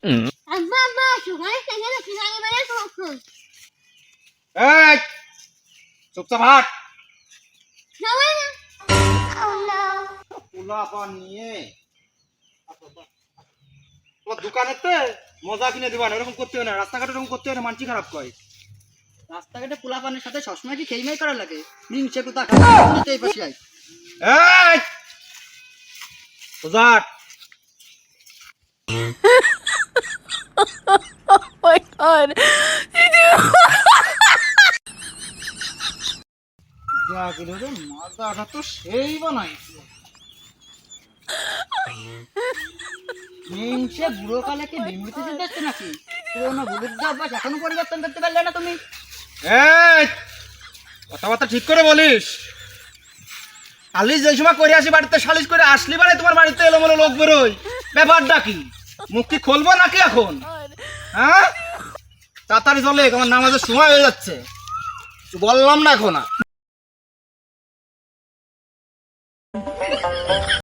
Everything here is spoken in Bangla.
আব্বা আব্বা সকালে থেকে ফিরানি বেলা কখন এই চুপচাপ হাট। যাবে না পোলা পান নিয়ে তোমার দোকানেতে মজা কিনে দিবা না, এরকম করতে হয় না, রাস্তাঘাটে এরকম করতে হয় না, মানসি খারাপ কয়। রাস্তাঘাটে পোলাপানের সাথে সবসময় কি খেইমাই করা লাগে? মিংসে কোথা খাই এই পাশে আই। এই সোজাট my god. যা কিলো রে মাদাটা তো সেই বানাইছে। মিংসে বুড়ো কালে কি বিমৃতি যাচ্ছে নাকি? পুরোনো বুলুর অভ্যাস এখনো পরিবর্তন করতে পারলে না তুমি? এই কথাবার্তা ঠিক করে বলিস। সালিশ যে সময় করে আসি বাড়িতে, সালিশ করে আসলি মানে তোমার বাড়িতে এলোমেলো লোক বেরোয়, ব্যাপারটা কি? মুখ কি খুলবো নাকি এখন? হ্যাঁ তাড়াতাড়ি চলে, আমার নামাজের সময় হয়ে যাচ্ছে। বললাম না এখন।